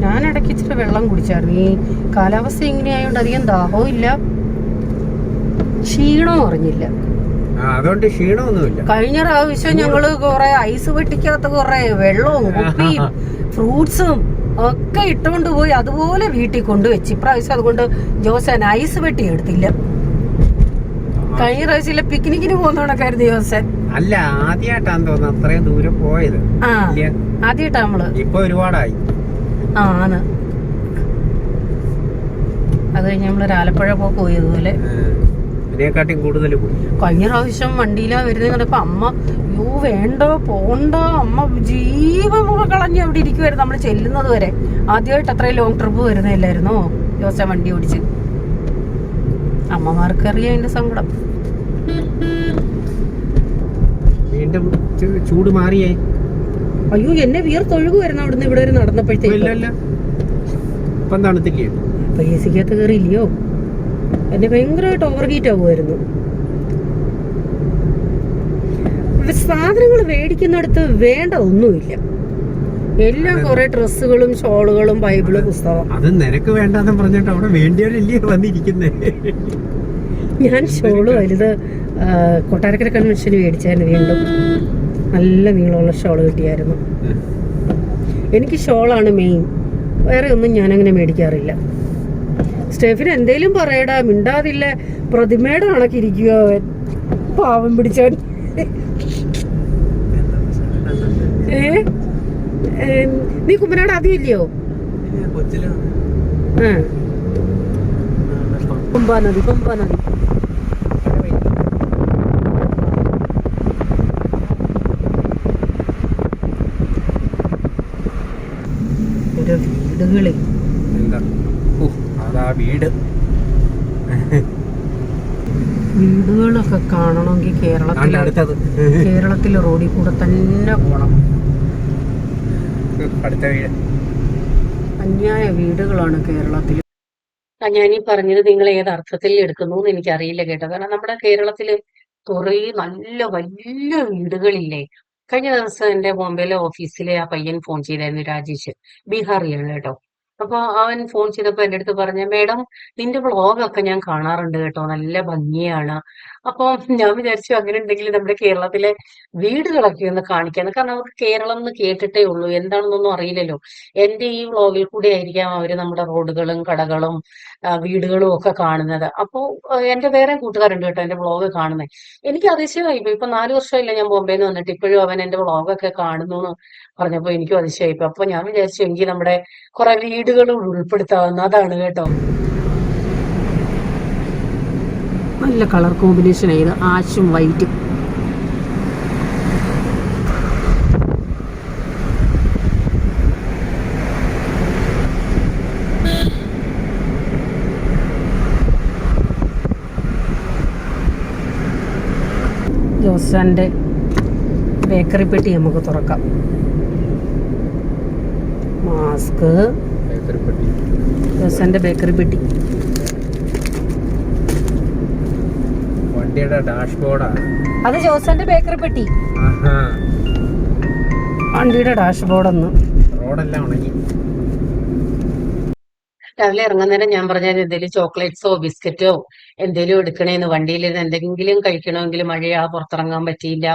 ഞാൻ ഇടയ്ക്ക് ഇച്ചിരി വെള്ളം കുടിച്ചായിരുന്നു. ഈ കാലാവസ്ഥ ഇങ്ങനെയായോണ്ട് അധികം ദാഹവും ഇല്ല, ക്ഷീണവും അറിഞ്ഞില്ല. അതുകൊണ്ട് ക്ഷീണമൊന്നുമില്ല. കഴിഞ്ഞ പ്രാവശ്യം ഞങ്ങള് കൊറേ ഐസ് പെട്ടിക്കകത്ത് കൊറേ വെള്ളവും കുപ്പിയും ഫ്രൂട്ട്സും ഒക്കെ ഇട്ടുകൊണ്ട് പോയി അതുപോലെ വീട്ടിൽ കൊണ്ടുവച്ച്. ഇപ്രാവശ്യം അതുകൊണ്ട് ജോസൻ ഐസ് പെട്ടി എടുത്തില്ല. കഴിഞ്ഞ പ്രാവശ്യം പിക്നിക്കിന് പോകുന്നോണക്കായിരുന്നു ജോസൻ. അല്ല, ആദ്യമായിട്ടാന്ന് തോന്നുന്നു അത്രയും ദൂരം പോയത്. ആദ്യമായിട്ടാ നമ്മള്. ഇപ്പൊ ഒരുപാടായി. ആണ്. അത് കഴിഞ്ഞ് നമ്മളൊരു ആലപ്പുഴ പോക്ക് പോയി അതുപോലെ. ഇതിനെക്കാട്ടിയും കൂടുതൽ കൂടി. കഴിഞ്ഞ പ്രാവശ്യം വണ്ടിയിലാ വരുന്നത് കണ്ടപ്പോ അമ്മ യോ വേണ്ട പോണ്ട അമ്മ ജീവമുഖ കളഞ്ഞ് അവിടെ ഇരിക്കുവായിരുന്നു നമ്മൾ ചെല്ലുന്നത് വരെ. ആദ്യമായിട്ട് അത്രയും ലോങ് ട്രിപ്പ് വരുന്നില്ലായിരുന്നോ ജോസ വണ്ടി ഓടിച്ച്. അമ്മമാർക്കറിയാം അതിന്റെ സങ്കടം. വീണ്ടും ചൂട് മാറിയേ. അയ്യോ എന്നെ വിയർത്തൊഴുകുമായിരുന്നു അവിടുന്ന് ഇവിടെ വരെ നടന്നപ്പോഴത്തേക്ക്. ഇപ്പം തണുത്തില്ലേ? അപ്പൊ എ സിക്കകത്ത് കയറിയില്ലയോ, എന്നെ ഭയങ്കരമായിട്ട് ഓവർ ഹീറ്റ് ആവുമായിരുന്നു. സാധനങ്ങൾ മേടിക്കുന്നിടത്ത് വേണ്ട ഒന്നുമില്ല, എല്ലാം കുറെ ഡ്രസ്സുകളും ഷോളുകളും ബൈബിള് പുസ്തകം. അത് നിനക്ക് വേണ്ടെന്ന് പറഞ്ഞിട്ട് അവിടെ വേണ്ടിയവരല്ലേ വന്നിരിക്കുന്നേ. ഞാൻ ഷോള് വലുത് കൊട്ടാരക്കര കൺവെൻഷന് മേടിച്ചായിരുന്നു. വീണ്ടും നല്ല നീളമുള്ള ഷോള് കിട്ടിയായിരുന്നു. എനിക്ക് ഷോളാണ് മെയിൻ, വേറെ ഒന്നും ഞാനങ്ങനെ മേടിക്കാറില്ല. സ്റ്റെഫിന് എന്തേലും പറയടാ, മിണ്ടാതില്ല, പ്രതിമയുടെ കണക്കിരിക്കുക അവൻ, പാവം പിടിച്ചവൻ. നീ കുമ്പനാട് ആദ്യമില്ലയോ? പമ്പാ നദി വീടുകളെ വീടുകളൊക്കെ കാണണമെങ്കിൽ കേരളത്തിലെ റോഡിൽ കൂടെ തന്നെ പോണം. അന്യായ വീടുകളാണ് കേരളത്തിൽ. ഞാനീ പറഞ്ഞത് നിങ്ങൾ ഏത് അർത്ഥത്തിൽ എടുക്കുന്നു എന്ന് എനിക്കറിയില്ല കേട്ടോ. കാരണം നമ്മുടെ കേരളത്തില് കുറേ നല്ല വലിയ വീടുകളില്ലേ. കഴിഞ്ഞ ദിവസം എന്റെ ബോംബെയിലെ ഓഫീസിലെ ആ പയ്യൻ ഫോൺ ചെയ്തായിരുന്നു, രാജേഷ്, ബീഹാറിയാണ് കേട്ടോ. അപ്പൊ അവൻ ഫോൺ ചെയ്തപ്പോ എന്റെ അടുത്ത് പറഞ്ഞ, മേഡം നിന്റെ വ്ളോഗൊക്കെ ഞാൻ കാണാറുണ്ട് കേട്ടോ, നല്ല ഭംഗിയാണ്. അപ്പൊ ഞാൻ വിചാരിച്ചു അങ്ങനെ ഉണ്ടെങ്കിൽ നമ്മുടെ കേരളത്തിലെ വീടുകളൊക്കെ ഒന്ന് കാണിക്കാന്ന്. കാരണം അവർക്ക് കേരളം എന്ന് കേട്ടിട്ടേ ഉള്ളൂ, എന്താണെന്നൊന്നും അറിയില്ലല്ലോ. എന്റെ ഈ വ്ളോഗിൽ കൂടി ആയിരിക്കാം അവര് നമ്മുടെ റോഡുകളും കടകളും വീടുകളും ഒക്കെ കാണുന്നത്. അപ്പോ എന്റെ വേറെ കൂട്ടുകാരുണ്ട് കേട്ടോ എന്റെ വ്ളോഗ് കാണുന്നത്. എനിക്ക് അതിശയമായി. ഇപ്പൊ 4 വർഷമായില്ല ഞാൻ ബോംബെയിൽ നിന്ന് വന്നിട്ട്, ഇപ്പോഴും അവൻ എന്റെ വ്ളോഗൊക്കെ കാണുന്നു എന്ന് പറഞ്ഞപ്പോ എനിക്കും അതിശയമായി. അപ്പൊ ഞാൻ വിചാരിച്ചു എങ്കിൽ നമ്മുടെ കുറെ വീടുകളും ഉൾപ്പെടുത്താവുന്ന അതാണ് കേട്ടോ. നല്ല കളർ കോമ്പിനേഷൻ ആയത്, ആഷും വൈറ്റും. ജോസാന്റെ ബേക്കറി പെട്ടി നമുക്ക് തുറക്കാം. മാസ്ക്, ജോസാന്റെ ബേക്കറി പെട്ടി. വണ്ടിയുടെ ഡാഷ്ബോർഡാണ് അത്, ജോസാന്റെ ബേക്കറി പെട്ടി. വണ്ടിയുടെ ഡാഷ്ബോർഡൊന്ന് റോഡെല്ലാം ഉണങ്ങി. രാവിലെ ഇറങ്ങുന്നേരം ഞാൻ പറഞ്ഞാൽ എന്തെങ്കിലും ചോക്ലേറ്റ്സോ ബിസ്ക്കറ്റോ എന്തെങ്കിലും എടുക്കണേന്ന്. വണ്ടിയിലിരുന്ന് എന്തെങ്കിലും കഴിക്കണമെങ്കിൽ മഴയാ, പുറത്തിറങ്ങാൻ പറ്റിയില്ല,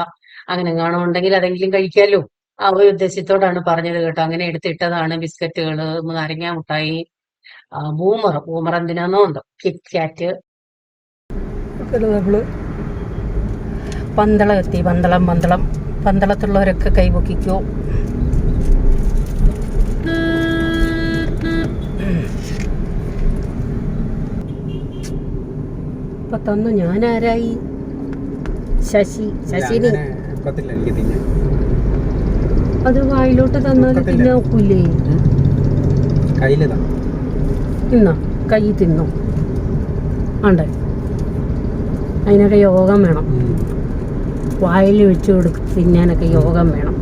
അങ്ങനെ കാണുന്നുണ്ടെങ്കിൽ അതെങ്കിലും കഴിക്കാമല്ലോ, ആ ഒരു ഉദ്ദേശത്തോടാണ് പറഞ്ഞത് കേട്ടോ. അങ്ങനെ എടുത്തിട്ടതാണ് ബിസ്ക്കറ്റുകള്, നാരങ്ങ മുട്ടായി, ബൂമർ എന്തിനാന്നോ ഉണ്ടോ, കിറ്റ് കാറ്റ്. നമ്മള് പന്തളം എത്തി. പന്തളത്തുള്ളവരൊക്കെ കൈപൊക്കിക്കോ. ഇപ്പൊ തന്നു ഞാൻ ആരായി? ശശിനി. അത് വായിലോട്ട് തന്നാല് തിന്നോക്കൂലേ? തിന്നോ, കൈ തിന്നോ? ആണ്ടേ, അതിനൊക്കെ യോഗം വേണം. വായിൽ വെച്ച് കൊടുക്കും തിന്നാനൊക്കെ യോഗം വേണം.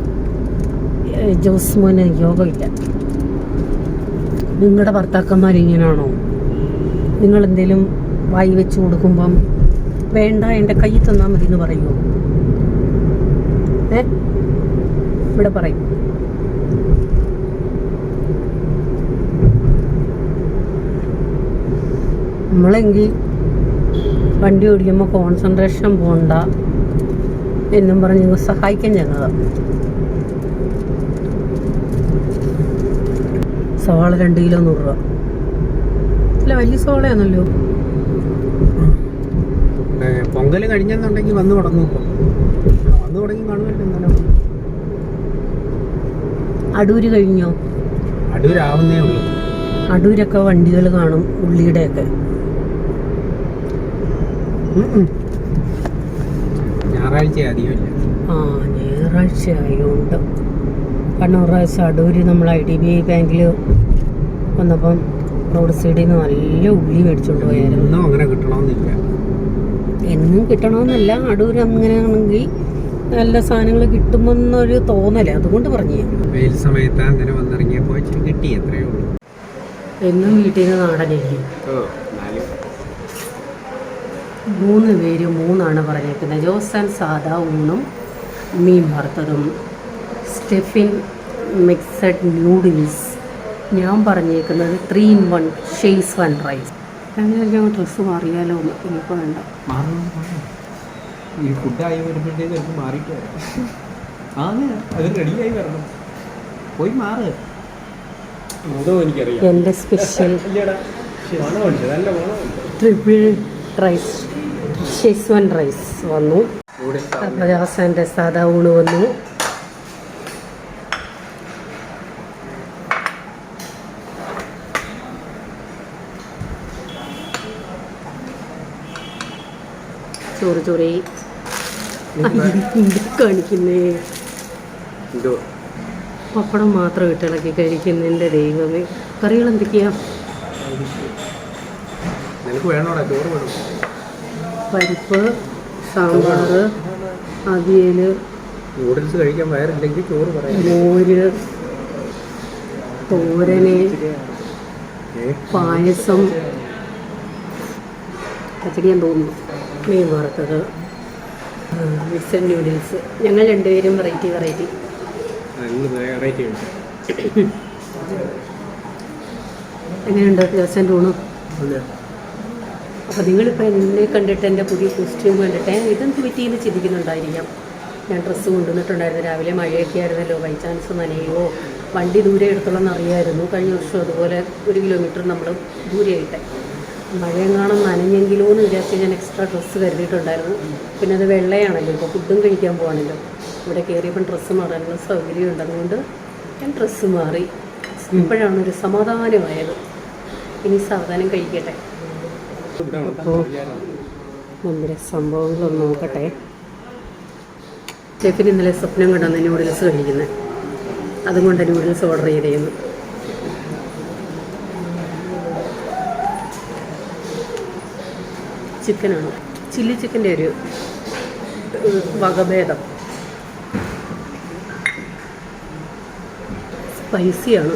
ജോസ് മോന് യോഗമില്ല. നിങ്ങളുടെ ഭർത്താക്കന്മാർ ഇങ്ങനെയാണോ? നിങ്ങളെന്തേലും വായി വെച്ച് കൊടുക്കുമ്പം വേണ്ട എൻ്റെ കൈ തന്നാൽ മതി എന്ന് പറയുമോ? ഇവിടെ പറയും. നമ്മളെങ്കിൽ വണ്ടി ഓടിക്കുമ്പോൾ കോൺസെൻട്രേഷൻ പോണ്ട എന്നും പറഞ്ഞ് സഹായിക്കാൻ ചെന്നതാണ്. സവാള 2 കിലോ 100 രൂപ. അല്ല, വലിയ സവാളയാണല്ലോ. പൊങ്കൽ കഴിഞ്ഞെന്നുണ്ടെങ്കിൽ വന്നു തുടങ്ങും. വന്നു തുടങ്ങി കാണുമല്ലോ. അടൂര് കഴിഞ്ഞോ? അടൂരാവുന്നേ ഉള്ളൂ. അടൂരൊക്കെ വണ്ടികൾ കാണും, ഉള്ളിയുടെയൊക്കെ. ഞായറാഴ്ച അധികമില്ല. ആ, ഞായറാഴ്ച ആയതുകൊണ്ട്. കാരണം ഒരു പ്രാവശ്യം അടൂര് നമ്മൾ IDB ബാങ്കിൽ വന്നപ്പം റോഡ് സൈഡിൽ നിന്ന് നല്ല ഉള്ളി മേടിച്ചുകൊണ്ട് പോയായിരുന്നു. ഒന്നും അങ്ങനെ കിട്ടണമെന്നില്ല. എന്നും കിട്ടണമെന്നല്ല, അടൂർ അങ്ങനെയാണെങ്കിൽ നല്ല സാധനങ്ങൾ കിട്ടുമെന്നൊരു തോന്നല്, അതുകൊണ്ട് പറഞ്ഞു. വെയിൽ സമയത്ത് അങ്ങനെ വന്നിറങ്ങിയപ്പോൾ ഇച്ചിരി കിട്ടി, അത്രയേ ഉള്ളൂ. എന്നും വീട്ടിൽ നിന്ന് നാടനില്ലേ. 3 പേര് 3 പറഞ്ഞേക്കുന്നത്. ജോസാൻ സാദാ ഊണും മീൻ വറുത്തതും, സ്റ്റെഫിൻ മിക്സഡ് ന്യൂഡിൽസ്. ഞാൻ പറഞ്ഞേക്കുന്നത് 3 in 1 ഷെയ്സ്വാൻ റൈസ്. അങ്ങനെ ഡ്രസ്സ് മാറിയാലോ ഒന്ന്, ഇനിയിപ്പോൾ വേണ്ട. ഈ ഫുഡായി വരുമ്പോഴത്തേക്ക് എനിക്ക് മാറിയിട്ട് വരാം. അത് റെഡിയായി വരണം. പോയി മാറ്. അതോ എനിക്കറിയാം. എൻ്റെ സ്പെഷ്യൽ മണമുണ്ട്, നല്ല മണമുണ്ട്. ട്രിപ്പിൾ റൈസ് ഷെയ്സ്വാൻ റൈസ് വന്നു. ജോസാൻ്റെ സാദാ ഊണ് വന്നു. ചോറ് ചോറി കാണിക്കുന്നേ. പപ്പടം മാത്രം ഇട്ടിളക്കി കഴിക്കുന്നതിൻ്റെ ദൈവമേ. കറികൾ എന്തൊക്കെയാ? പരിപ്പ്, സാമ്പാർ, അവിയൽ, നൂഡിൽസ് കഴിക്കാൻ വയറില്ലെങ്കിൽ ചോറ് പറയാം. മോര്, തോരന്, പായസം, പച്ചടിയാൻ തോന്നുന്നു, മീൻ വറുത്തത്, മിക്സഡ് ന്യൂഡിൽസ്. ഞങ്ങൾ 2 പേരും വെറൈറ്റി. എങ്ങനെയുണ്ട് ജോസൻ്റെ ഊണ്? അപ്പോൾ നിങ്ങളിപ്പോൾ എന്നെ കണ്ടിട്ട് എൻ്റെ പുതിയ കോസ്റ്റ്യൂം കണ്ടിട്ട് ഇതെന്ത് പറ്റിയെന്ന് ചിന്തിക്കുന്നുണ്ടായിരിക്കാം. ഞാൻ ഡ്രസ്സ് കൊണ്ടുവന്നിട്ടുണ്ടായിരുന്നു. രാവിലെ മഴയൊക്കെ ആയിരുന്നല്ലോ, ബൈ ചാൻസ് നനയുമോ, വണ്ടി ദൂരെ എടുത്തോളെന്ന് അറിയായിരുന്നു. കഴിഞ്ഞ വർഷം അതുപോലെ 1 കിലോമീറ്റർ നമ്മൾ ദൂരെയായിട്ടെ മഴയെങ്ങാനും നനഞ്ഞെങ്കിലോ എന്ന് വിചാരിച്ച് ഞാൻ എക്സ്ട്രാ ഡ്രസ്സ് കരുതിയിട്ടുണ്ടായിരുന്നു. പിന്നെ അത് വെള്ളയാണല്ലോ, ഇപ്പോൾ ഫുഡും കഴിക്കാൻ പോകാണല്ലോ. ഇവിടെ കയറിയപ്പം ഡ്രസ്സ് മാറാനുള്ള സൗകര്യമുണ്ട്, അതുകൊണ്ട് ഞാൻ ഡ്രസ്സ് മാറി. ഇപ്പോഴാണ് ഒരു സമാധാനമായത്. ഇനി സാവധാനം കഴിക്കട്ടെ. അപ്പോൾ നമ്മുടെ സംഭവങ്ങളൊന്ന് നോക്കട്ടെ. ഷെഫിന് ഇന്നലെ സ്വപ്നം കണ്ടെന്ന് ന്യൂഡിൽസ് കഴിക്കുന്നത്, അതുകൊണ്ട് ന്യൂഡിൽസ് ഓർഡർ ചെയ്തിരുന്നു. ചിക്കനാണ്, ചില്ലി ചിക്കൻ്റെ ഒരു വകഭേദം. സ്പൈസിയാണ്,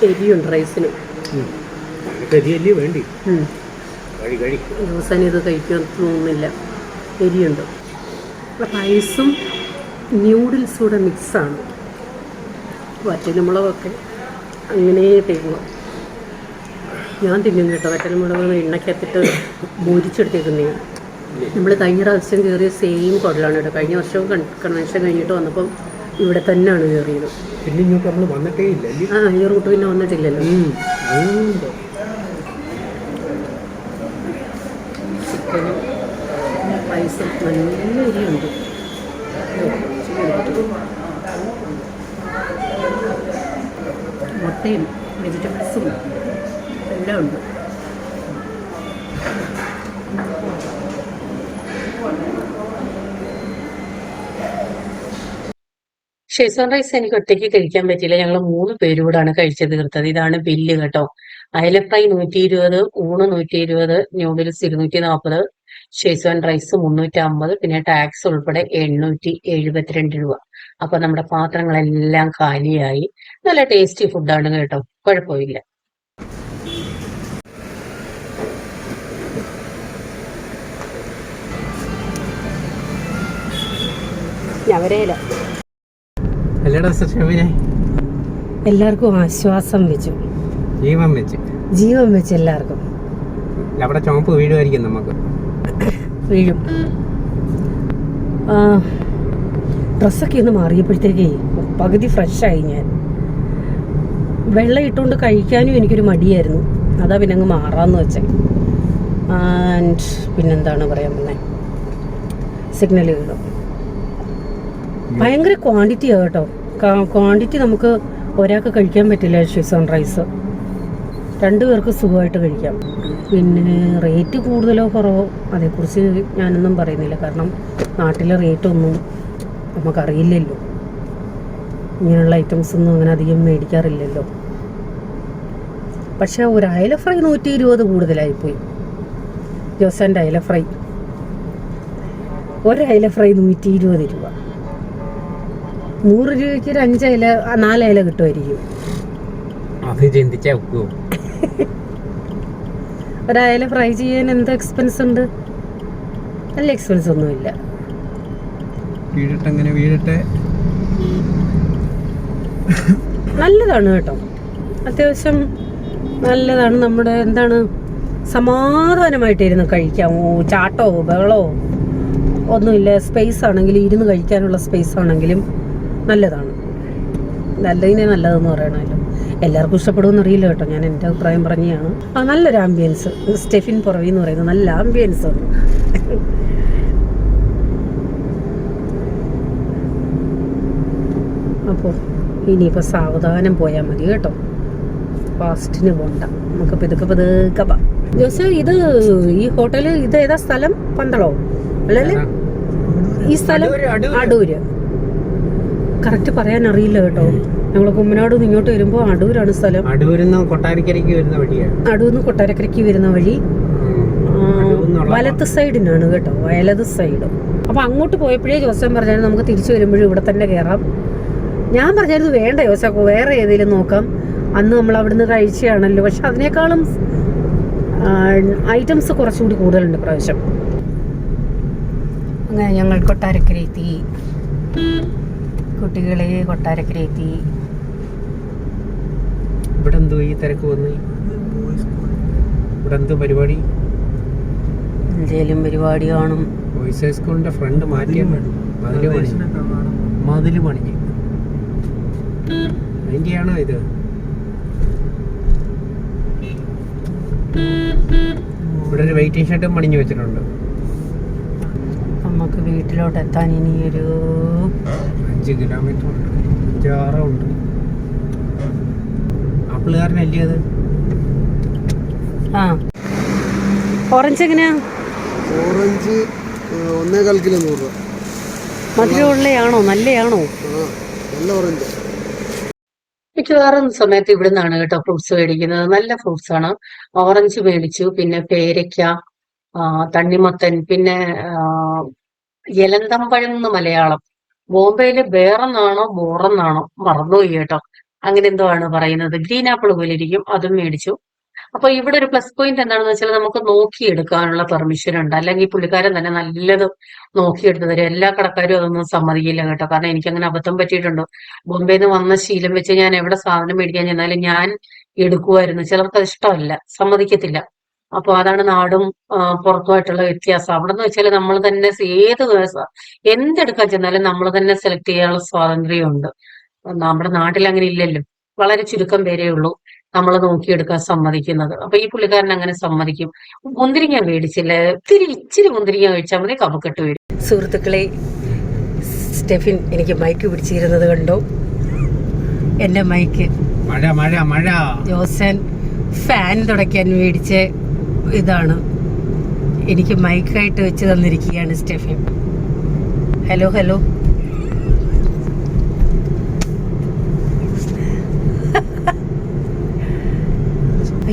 എരിയുണ്ട് റൈസിന്. വേണ്ടി ദിവസം ഇത് കഴിക്കാൻ തോന്നുന്നില്ല, എരിയുണ്ട്. റൈസും ന്യൂഡിൽസും കൂടെ മിക്സാണ്. വറ്റൽമുളകൊക്കെ അങ്ങനെ തിന്നു. ഞാൻ തിന്നും കേട്ടോ. വറ്റൽമുളക് എണ്ണയ്ക്കകത്തിട്ട് മുരിച്ചെടുത്തേക്കുന്നതാണ്. നമ്മൾ കഴിഞ്ഞ പ്രാവശ്യം കയറിയ സെയിം കുടലാണ് കേട്ടോ. കഴിഞ്ഞ വർഷവും കൺവെൻഷൻ കഴിഞ്ഞിട്ട് വന്നപ്പം ഇവിടെ തന്നെയാണ് കയറിയത്. പിന്നെ ഇങ്ങോട്ട് നമ്മൾ വന്നിട്ടേ ഇല്ല. ഈ റൂട്ട് പിന്നെ വന്നിട്ടില്ലല്ലോ. ചിക്കനും റൈസും നല്ല എരിയുണ്ട്. മുട്ടയും വെജിറ്റബിൾസും എല്ലാം ഉണ്ട്. ഷെയ്സ്വാൻ റൈസ് എനിക്ക് ഒറ്റയ്ക്ക് കഴിക്കാൻ പറ്റില്ല. ഞങ്ങൾ 3 പേരൂടാണ് കഴിച്ചു തീർത്തത്. ഇതാണ് ബില്ല് കേട്ടോ. അയല ഫ്രൈ 120, ഊണ് 120, ന്യൂഡിൽസ് 240, ഷെയ്സ്വാൻ റൈസ് 350, പിന്നെ ടാക്സ് ഉൾപ്പെടെ 872 രൂപ. അപ്പൊ നമ്മുടെ പാത്രങ്ങളെല്ലാം കാലിയായി. നല്ല ടേസ്റ്റി ഫുഡാണ് കേട്ടോ, കുഴപ്പമില്ല. ഞവരേല എല്ലാവർക്കും ആശ്വാസം വെച്ചു, ജീവൻ വെച്ച് എല്ലാവർക്കും. അവിടെ ചുമപ്പ് വീഴുമായിരിക്കും, നമുക്ക് വീഴും. ഡ്രസ്സൊക്കെ ഒന്ന് മാറിയപ്പോഴത്തേക്കേ പകുതി ഫ്രഷായി. ഞാൻ വെള്ളം ഇട്ടുകൊണ്ട് കഴിക്കാനും എനിക്കൊരു മടിയായിരുന്നു. അതാ പിന്നെ അങ്ങ് മാറാമെന്ന് വെച്ചേ. ആൻഡ് പിന്നെന്താണ് പറയാൻ പോകുന്നത്, സിഗ്നലുകൾ ഭയങ്കര ക്വാണ്ടിറ്റിയാണ് കേട്ടോ. ക്വാണ്ടിറ്റി നമുക്ക് ഒരാൾക്ക് കഴിക്കാൻ പറ്റില്ല. ഷെയ്സ്വാൻ റൈസ് രണ്ടുപേർക്ക് സുഖമായിട്ട് കഴിക്കാം. പിന്നെ റേറ്റ് കൂടുതലോ കുറവോ അതേക്കുറിച്ച് ഞാനൊന്നും പറയുന്നില്ല. കാരണം നാട്ടിലെ റേറ്റൊന്നും നമുക്കറിയില്ലല്ലോ. ഇങ്ങനെയുള്ള ഐറ്റംസ് ഒന്നും അങ്ങനെ അധികം മേടിക്കാറില്ലല്ലോ. പക്ഷേ ഒരു അയല ഫ്രൈ 120 കൂടുതലായിപ്പോയി. ജോസാൻ്റെ അയല ഫ്രൈ, ഒരയല ഫ്രൈ 120 രൂപ. 100 രൂപയ്ക്ക് ഒരു 5 അയല 4 അയല കിട്ടുമായിരിക്കും. അത് ചിന്തിച്ചാ ഒക്കുവോ? ഒരയല ഫ്രൈ ചെയ്യാൻ എന്ത് എക്സ്പെൻസ് ഉണ്ട്? നല്ല എക്സ്പെൻസ് ഒന്നുമില്ല. വീഴട്ടെ നല്ലതാണ് കേട്ടോ, അത്യാവശ്യം നല്ലതാണ്. നമ്മുടെ എന്താണ്, സമാധാനമായിട്ടിരുന്ന് കഴിക്കാം. ചാട്ടോ ബഹളോ ഒന്നുമില്ല. സ്പേസ് ആണെങ്കിലും ഇരുന്ന് കഴിക്കാനുള്ള സ്പേസ് ആണെങ്കിലും നല്ലതാണ്. നല്ലതിനെ നല്ലതെന്ന് പറയണമല്ലോ. എല്ലാവർക്കും ഇഷ്ടപ്പെടുമെന്ന് അറിയില്ല കേട്ടോ, ഞാൻ എൻ്റെ അഭിപ്രായം പറഞ്ഞതാണ്. നല്ലൊരു ആംബിയൻസ്. സ്റ്റെഫിൻ പുറവി എന്ന് പറയുന്നത് നല്ല ആംബിയൻസ് ആണ്. അപ്പോൾ ഇനിയിപ്പോൾ സാവധാനം പോയാൽ മതി കേട്ടോ, ഫാസ്റ്റിന് പോണ്ട. നമുക്ക് പതുക്കെ പോവാം. ജോസ്, ഇത് ഈ ഹോട്ടല് ഇത് ഏതാ സ്ഥലം? പന്തളോ അല്ലല്ലേ? ഈ സ്ഥലം അടൂര്. കറക്റ്റ് പറയാൻ അറിയില്ല കേട്ടോ. ഞങ്ങൾ കുമ്മനാട് ഇങ്ങോട്ട് വരുമ്പോൾ അടൂരാണ് സ്ഥലം. അടൂരിന്ന് കൊട്ടാരക്കരയ്ക്ക് വരുന്ന വഴിയാണ്. അടൂർന്ന് കൊട്ടാരക്കരയ്ക്ക് വരുന്ന വഴി വലത്ത് സൈഡിനാണ് കേട്ടോ, വലത് സൈഡ്. അപ്പൊ അങ്ങോട്ട് പോയപ്പോഴേ ജോസഫ് പറഞ്ഞാൽ നമുക്ക് തിരിച്ചു വരുമ്പോഴും ഇവിടെ തന്നെ കയറാം. ഞാൻ പറഞ്ഞായിരുന്നു വേണ്ട ജോസഫ്, വേറെ ഏതെങ്കിലും നോക്കാം. അന്ന് നമ്മൾ അവിടുന്ന് കഴിച്ചാണല്ലോ. പക്ഷെ അതിനേക്കാളും ഐറ്റംസ് കുറച്ചുകൂടി കൂടുതലുണ്ട് പ്രാവശ്യം. അങ്ങനെ ഞങ്ങൾ കൊട്ടാരക്കര എത്തി. കുട്ടികളെ കൊട്ടാരക്കര എത്തി. ഇവിടെ എന്തോ ഈ തിരക്ക് വന്നു? ഇവിടെ എന്തോ പരിപാടി? എന്തേലും പരിപാടി കാണും. ബോയ്സ് ഹൈസ്കൂളിന്റെ ഫ്രണ്ട് മാറ്റിയ മതില് പണിഞ്ഞ് അതിന്റെയാണോ ഇത്? ഇവിടെ ഒരു വെയിറ്റിംഗ് ഷെഡും പണിഞ്ഞു വെച്ചിട്ടുണ്ട്. നമുക്ക് വീട്ടിലോട്ട് എത്താൻ ഇനി ഒരു 5 കിലോമീറ്റർ ഉണ്ട്. 6 ഉണ്ട്. ആപ്പിളുകാരനല്ലേ അത്? ഓറഞ്ച് എങ്ങനെയാ? ഓറഞ്ച് 1.25 കിലോ 100 രൂപ. മധുരമുള്ളയാണോ? നല്ലയാണോ? നല്ല ഓറഞ്ച്. മിക്കവാറും സമയത്ത് ഇവിടെ നിന്നാണ് കേട്ടോ ഫ്രൂട്ട്സ് മേടിക്കുന്നത്. നല്ല ഫ്രൂട്ട്സ് ആണ്. ഓറഞ്ച് മേടിച്ചു, പിന്നെ പേരയ്ക്ക, തണ്ണിമത്തൻ, പിന്നെ എലന്തമ്പഴം എന്ന് മലയാളം. ബോംബെയില് ബേറെന്നാണോ ബോറെന്നാണോ മറന്നുപോയി കേട്ടോ. അങ്ങനെ എന്തോ ആണ് പറയുന്നത്. ഗ്രീൻ ആപ്പിൾ പോലെ ഇരിക്കും, അതും മേടിച്ചു. അപ്പൊ ഇവിടെ ഒരു പ്ലസ് പോയിന്റ് എന്താണെന്ന് വെച്ചാൽ നമുക്ക് നോക്കിയെടുക്കാനുള്ള പെർമിഷൻ ഉണ്ട്. അല്ലെങ്കിൽ പുള്ളിക്കാരൻ തന്നെ നല്ലത് നോക്കിയെടുത്ത് തരും. എല്ലാ കടക്കാരും അതൊന്നും സമ്മതിക്കില്ല കേട്ടോ. കാരണം എനിക്കങ്ങനെ അബദ്ധം പറ്റിയിട്ടുണ്ട്. ബോംബെയിൽ നിന്ന് വന്ന ശീലം വെച്ച് ഞാൻ എവിടെ സാധനം മേടിക്കാൻ ചെന്നാലും ഞാൻ എടുക്കുമായിരുന്നു. ചിലർക്ക് അത് ഇഷ്ടമല്ല, സമ്മതിക്കത്തില്ല. അപ്പൊ അതാണ് നാടും പുറത്തുമായിട്ടുള്ള വ്യത്യാസം. അവിടെ നിന്ന് വെച്ചാൽ നമ്മൾ തന്നെ എന്തെടുക്കാൻ ചെന്നാലും നമ്മൾ തന്നെ സെലക്ട് ചെയ്യാനുള്ള സ്വാതന്ത്ര്യമുണ്ട്. നമ്മുടെ നാട്ടിൽ അങ്ങനെ ഇല്ലല്ലോ. വളരെ ചുരുക്കം പേരേ ഉള്ളൂ നമ്മൾ നോക്കിയെടുക്കാൻ സമ്മതിക്കുന്നത്. അപ്പൊ ഈ പുള്ളിക്കാരൻ അങ്ങനെ സമ്മതിക്കും. മുന്തിരിങ്ങ മേടിച്ചില്ല, ഇച്ചിരി മുന്തിരിങ്ങ കഴിച്ചാൽ മതി, കഫക്കെട്ട് വരും. സുഹൃത്തുക്കളെ, സ്റ്റെഫിൻ എനിക്ക് മൈക്ക് പിടിച്ചിരുന്നത് കണ്ടോ? എന്റെ മൈക്ക് മഴ ജോസൻ ഫാൻ തുടയ്ക്കാൻ മേടിച്ച ഇതാണ്. എനിക്ക് മൈക്കായിട്ട് വെച്ച് തന്നിരിക്കുകയാണ് സ്റ്റെഫിൻ. ഹലോ.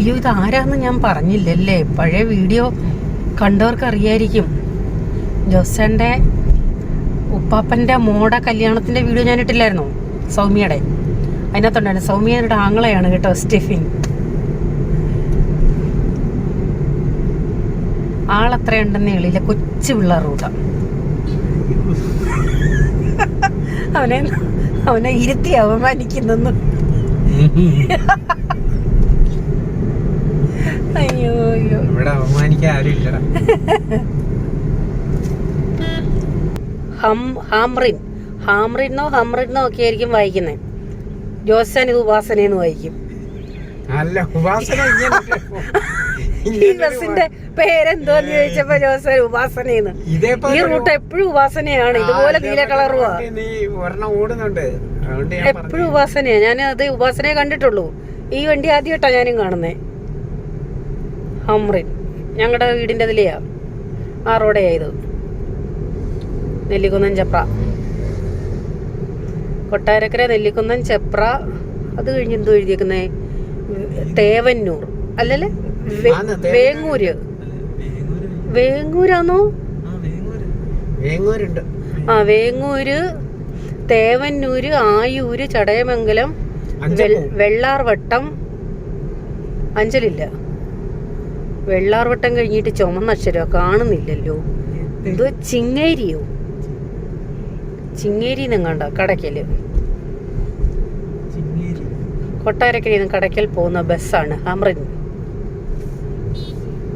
അയ്യോ, ഇത് ആരാന്ന് ഞാൻ പറഞ്ഞില്ലല്ലേ. പഴയ വീഡിയോ കണ്ടവർക്ക് അറിയായിരിക്കും. ജോസന്റെ ഉപ്പാപ്പന്റെ മോടെ കല്യാണത്തിന്റെ വീഡിയോ ഞാൻ ഇട്ടില്ലായിരുന്നോ, സൗമ്യയുടെ? അതിനകത്തുണ്ടായിരുന്നു. സൗമ്യയുടെ ആങ്ങളെയാണ് കേട്ടോ സ്റ്റെഫിൻ. ആളെത്രയുണ്ടെന്ന് എളിയില്ല, കൊച്ചു പിള്ളേർ. അവനെ ഇരുത്തി അവമാനിക്കുന്നു. അയ്യോ ഇവിടെ അവമാനിക്കാൻ ആരുമില്ല. ഹംറിന്നോ ഒക്കെ ആയിരിക്കും വായിക്കുന്നത്. ജോസൻ ഇത് ഉപാസനയെന്ന് വായിക്കും. അല്ല, ഉപാസന ഈ ബസിന്റെ പേരെന്തോന്ന് ചോദിച്ചപ്പോ ജോസൻ ഉപാസനയെന്ന്. ഈ റൂട്ട് എപ്പോഴും ഉപാസനയാണ്. ഇതുപോലെ നീല കളറുവാ, ഓടുന്നുണ്ട്. എപ്പോഴും ഉപാസനയാ. ഞാൻ അത് ഉപാസനയെ കണ്ടിട്ടുള്ളൂ. ഈ വണ്ടി ആദ്യമായിട്ടാ ഞാനും കാണുന്നേ. ഹംറിൻ. ഞങ്ങളുടെ വീടിൻ്റെ അതിലെയാ ആ റോഡേയാ ഇത്. നെല്ലിക്കുന്നം ചെപ്ര, കൊട്ടാരക്കര നെല്ലിക്കുന്നം ചെപ്ര. അത് കഴിഞ്ഞ് എന്തോ എഴുതിയേക്കുന്നേ? തേവന്നൂർ അല്ലല്ലേ? വേങ്ങൂര്. വേങ്ങൂരാന്നോ? വേങ്ങൂരുണ്ട്. ആ, വേങ്ങൂര്, തേവന്നൂര്, ആയൂര്, ചടയമംഗലം, വെള്ളാർവട്ടം. അഞ്ചലില്ല. വെള്ളാർവട്ടം കഴിഞ്ഞിട്ട് ചുമന്ന അക്ഷരം കാണുന്നില്ലല്ലോ. എന്തോ ചിങ്ങേരിയോ? ചിങ്ങേരി നിങ്ങണ്ട കടയ്ക്കല്. കൊട്ടാരക്കരയിൽ നിന്ന് കടയ്ക്കൽ പോകുന്ന ബസ്സാണ് ഹംറിൻ.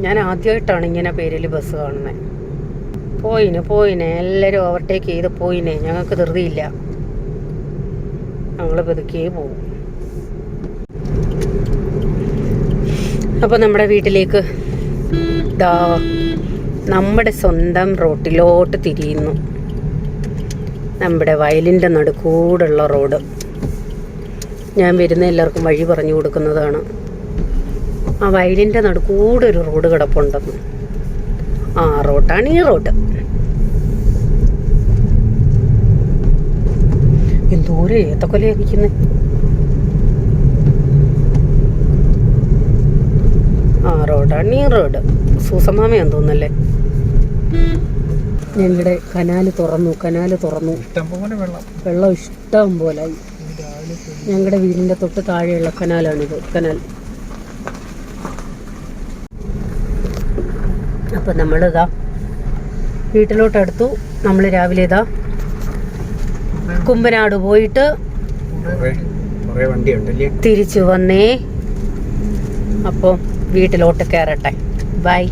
ഞാൻ ആദ്യമായിട്ടാണ് ഇങ്ങനെ പേരിൽ ബസ് കാണുന്നത്. പോയിനെ എല്ലാവരും ഓവർടേക്ക് ചെയ്ത് പോയിനെ. ഞങ്ങൾക്ക് ധൃതിയില്ല, ഞങ്ങൾ പതുക്കെ പോകും. അപ്പോൾ നമ്മുടെ വീട്ടിലേക്ക് ദാ നമ്മുടെ സ്വന്തം റോട്ടിലോട്ട് തിരിയുന്നു. നമ്മുടെ വയലിൻ്റെ നടുക്കൂടുള്ള റോഡ്. ഞാൻ വരുന്ന എല്ലാവർക്കും വഴി പറഞ്ഞു കൊടുക്കുന്നതാണ്. ആ വയലിൻ്റെ നടുക്കൂടൊരു റോഡ് കിടപ്പുണ്ടെന്ന്. ആ റോഡാണ് ഈ റോഡ്. എന്തോരം ഏത്തക്കൊലയായിരിക്കുന്നത്. ആ റോഡാണ് ഈ റോഡ്. സൂസമാമയാന്ന് തോന്നല്ലേ. ഞങ്ങളുടെ കനാല് തുറന്നു. ഇഷ്ടംപോലെ വെള്ളം ഇഷ്ടം പോലായി. ഞങ്ങളുടെ വീടിൻ്റെ തൊട്ട് താഴെയുള്ള കനാലാണിത്. കനാൽ. അപ്പം നമ്മളിതാ വീട്ടിലോട്ടടുത്തു. നമ്മൾ രാവിലെ ഇതാ കുമ്പനാട് പോയിട്ട് തിരിച്ചു വന്നേ. അപ്പോൾ വീട്ടിലോട്ട് കയറട്ടെ. ബൈ.